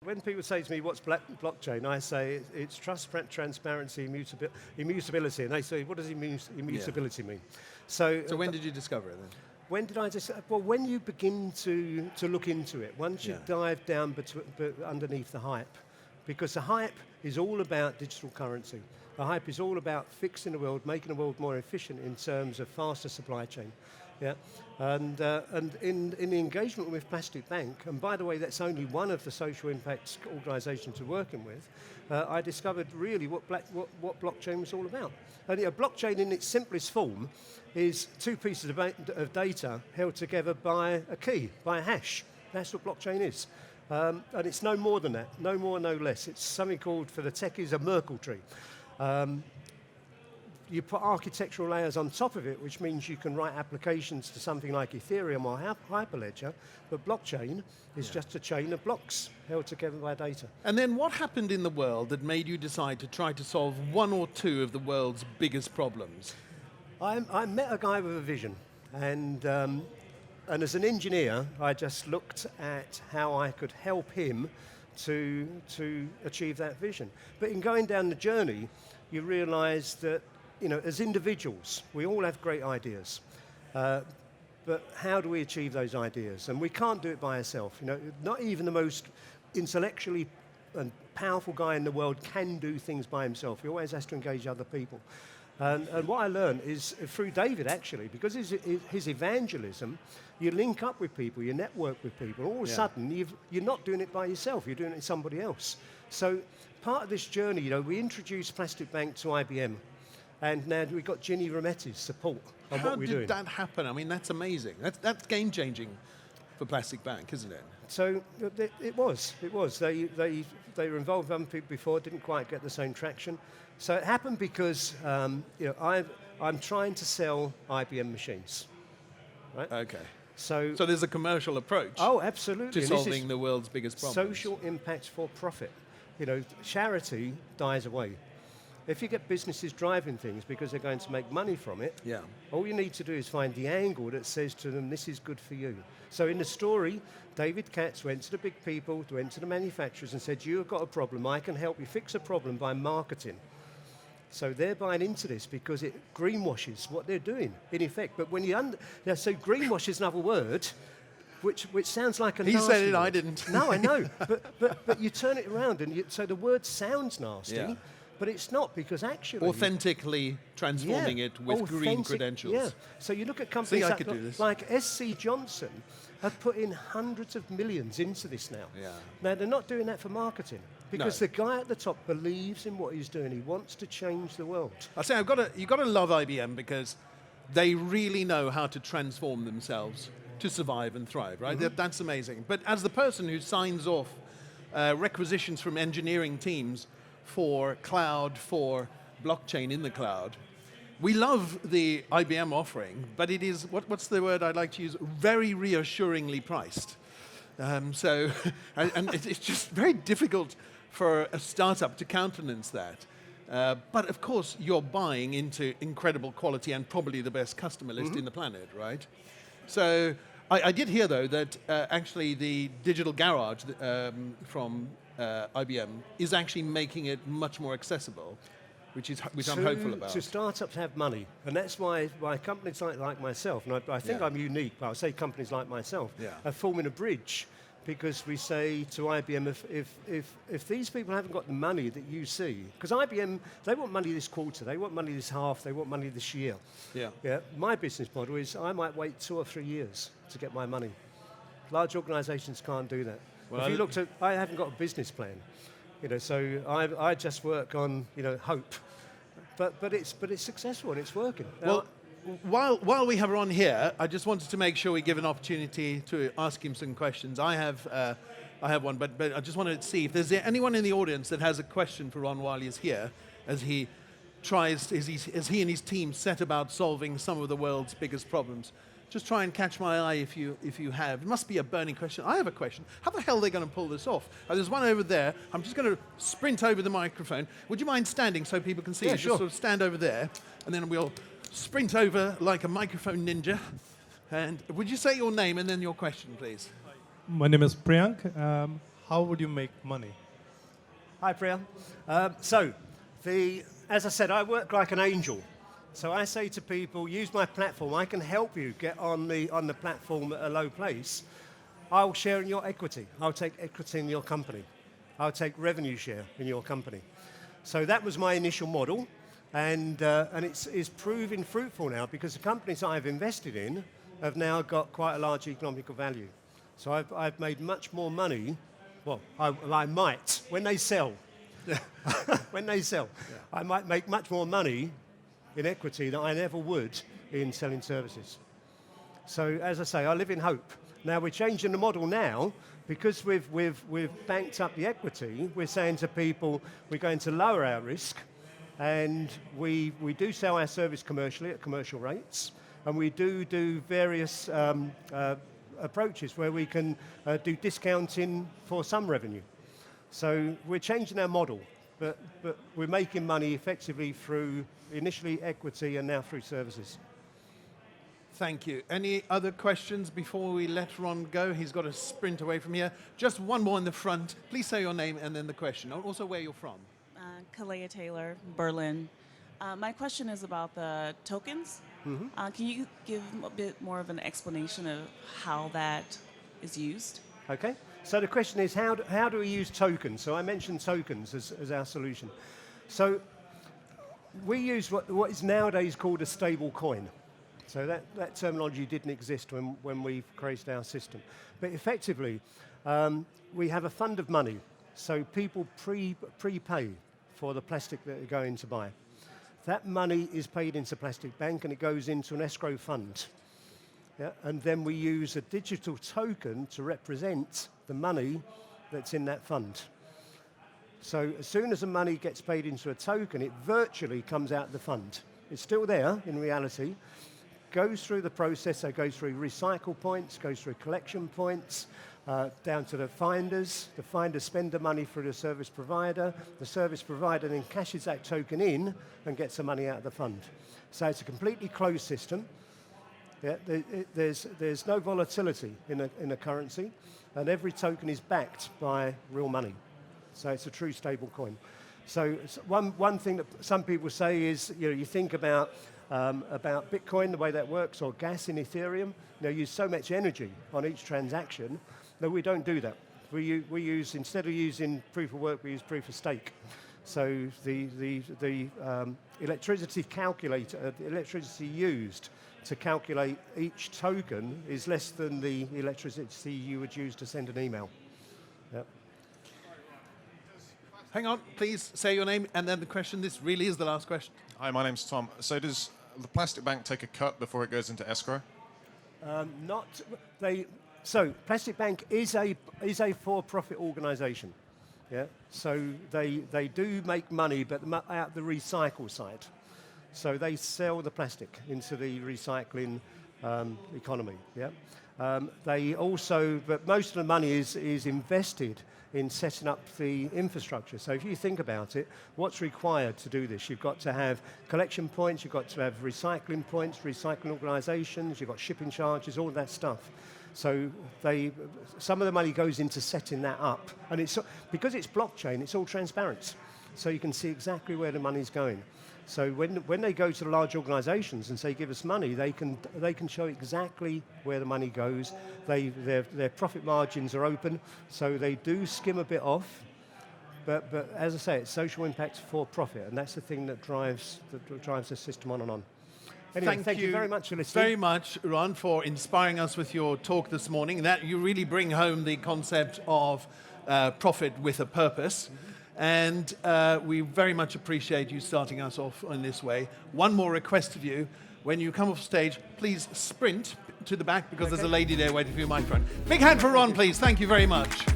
when people say to me, what's blockchain, I say it's trust, transparency, immutability. And they say, what does immutability mean? So when did you discover it then? When did I just? Well, when you begin to look into it, once you dive down underneath the hype, because the hype is all about digital currency. The hype is all about fixing the world, making the world more efficient in terms of faster supply chain. Yeah, and in the engagement with Plastic Bank, and by the way, that's only one of the social impacts organisations we're working with. I discovered really what blockchain was all about. And blockchain in its simplest form is two pieces of data held together by a key, by a hash. That's what blockchain is. And it's no more than that, no more, no less. It's something called, for the techies, a Merkle tree. You put architectural layers on top of it, which means you can write applications to something like Ethereum or Hyperledger, but blockchain is just a chain of blocks held together by data. And then what happened in the world that made you decide to try to solve one or two of the world's biggest problems? I met a guy with a vision, and as an engineer, I just looked at how I could help him to achieve that vision. But in going down the journey, you realize that, as individuals, we all have great ideas. But how do we achieve those ideas? And we can't do it by ourselves. Not even the most intellectually and powerful guy in the world can do things by himself. He always has to engage other people. And what I learned is through David, actually, because his evangelism, you link up with people, you network with people. All of a sudden, you're not doing it by yourself, you're doing it with somebody else. So part of this journey, we introduced Plastic Bank to IBM, and now we've got Ginny Rometty's support on what we're doing. How did that happen? I mean, that's amazing. That's game-changing for Plastic Bank, isn't it? So it was. They were involved with other people before, didn't quite get the same traction. So it happened because I'm trying to sell IBM machines, right? Okay. So there's a commercial approach. Oh, absolutely. To solving the world's biggest problems. Social impact for profit. Charity dies away. If you get businesses driving things because they're going to make money from it, all you need to do is find the angle that says to them, this is good for you. So in the story, David Katz went to the big people, went to the manufacturers and said, you've got a problem, I can help you fix a problem by marketing. So they're buying into this because it greenwashes what they're doing, in effect. But when so greenwash is another word, which sounds like a nasty He said it, word. I didn't. No, I know. but you turn it around, and so the word sounds nasty, but it's not, because actually... Authentically transforming it with green credentials. Yeah. So you look at companies like SC Johnson have put in hundreds of millions into this now. Yeah. Now, they're not doing that for marketing, because the guy at the top believes in what he's doing. He wants to change the world. I say, you've got to love IBM, because they really know how to transform themselves to survive and thrive, right? Mm-hmm. That's amazing. But as the person who signs off requisitions from engineering teams for cloud, for blockchain in the cloud, we love the IBM offering, but it is, what's the word I'd like to use, very reassuringly priced. And it's just very difficult for a startup to countenance that. But of course, you're buying into incredible quality and probably the best customer list in the planet, right? So I did hear, though, that actually the digital garage from IBM is actually making it much more accessible, which I'm hopeful about. So startups have money, and that's why companies like myself, and I think I'm unique, but I say companies like myself, are forming a bridge, because we say to IBM, if these people haven't got the money that you see, because IBM, they want money this quarter, they want money this half, they want money this year. Yeah. My business model is I might wait 2 or 3 years to get my money. Large organizations can't do that. Well, if you looked at, I haven't got a business plan, so I just work on, hope. But it's successful and it's working. Well, while we have her on here, I just wanted to make sure we give an opportunity to ask him some questions. I have one, but I just wanted to see if there's anyone in the audience that has a question for Ron while he's here, as he and his team set about solving some of the world's biggest problems. Just try and catch my eye if you have. It must be a burning question. I have a question. How the hell are they going to pull this off? There's one over there. I'm just going to sprint over the microphone. Would you mind standing so people can see? Yeah, you? sure. Just sort of stand over there, and then we'll sprint over like a microphone ninja. And would you say your name and then your question, please? My name is Priyank. how would you make money? Hi, Priya. As I said, I work like an angel. So I say to people, use my platform. I can help you get on the platform at a low place. I'll share in your equity. I'll take equity in your company. I'll take revenue share in your company. So that was my initial model, and it's proving fruitful now because the companies I've invested in have now got quite a large economical value. So I've made much more money. Well, I might when they sell. When they sell, I might make much more money in equity than I ever would in selling services. So as I say, I live in hope. Now we're changing the model now because we've banked up the equity. We're saying to people we're going to lower our risk, and we do sell our service commercially at commercial rates, and we do various approaches where we can do discounting for some revenue. So we're changing our model, but we're making money effectively through initially equity and now through services. Thank you. Any other questions before we let Ron go? He's got to sprint away from here. Just one more in the front. Please say your name and then the question. Also where you're from. Kalea Taylor, Berlin. My question is about the tokens. Mm-hmm. Can you give a bit more of an explanation of how that is used? Okay. So the question is, how do we use tokens? So I mentioned tokens as our solution. So we use what is nowadays called a stable coin. So that terminology didn't exist when we created our system. But effectively, we have a fund of money. So people prepay for the plastic that they're going to buy. That money is paid into Plastic Bank and it goes into an escrow fund. Yeah? And then we use a digital token to represent the money that's in that fund. So as soon as the money gets paid into a token, it virtually comes out of the fund. It's still there in reality, goes through the process, so it goes through recycle points, goes through collection points, down to the finders. The finders spend the money through the service provider. The service provider then cashes that token in and gets the money out of the fund. So it's a completely closed system. Yeah, there's no volatility in a currency, and every token is backed by real money. So it's a true stable coin. So one thing that some people say is, you think about Bitcoin, the way that works, or gas in Ethereum. Use so much energy on each transaction. No, we don't do that. We use, instead of using proof of work, we use proof of stake. So the electricity calculator, the electricity used to calculate each token is less than the electricity you would use to send an email. Yep. Hang on, please say your name and then the question. This really is the last question. Hi, my name's Tom. So does the Plastic Bank take a cut before it goes into escrow? So Plastic Bank is a for-profit organisation. Yeah. So they do make money, but out the recycle side. So they sell the plastic into the recycling economy. Yeah. They also, but most of the money is invested in setting up the infrastructure. So if you think about it, what's required to do this? You've got to have collection points, you've got to have recycling points, recycling organisations, you've got shipping charges, all that stuff. So some of the money goes into setting that up. And because it's blockchain, it's all transparent. So you can see exactly where the money's going. So when they go to the large organisations and say, give us money, they can show exactly where the money goes. Their profit margins are open, so they do skim a bit off. But as I say, it's social impact for profit, and that's the thing that drives the system on and on. Anyway, thank you very much for listening. Very much, Ron, for inspiring us with your talk this morning. That you really bring home the concept of profit with a purpose. And we very much appreciate you starting us off in this way. One more request of you. When you come off stage, please sprint to the back because there's a lady there waiting for your microphone. Big hand for Ron, please. Thank you very much.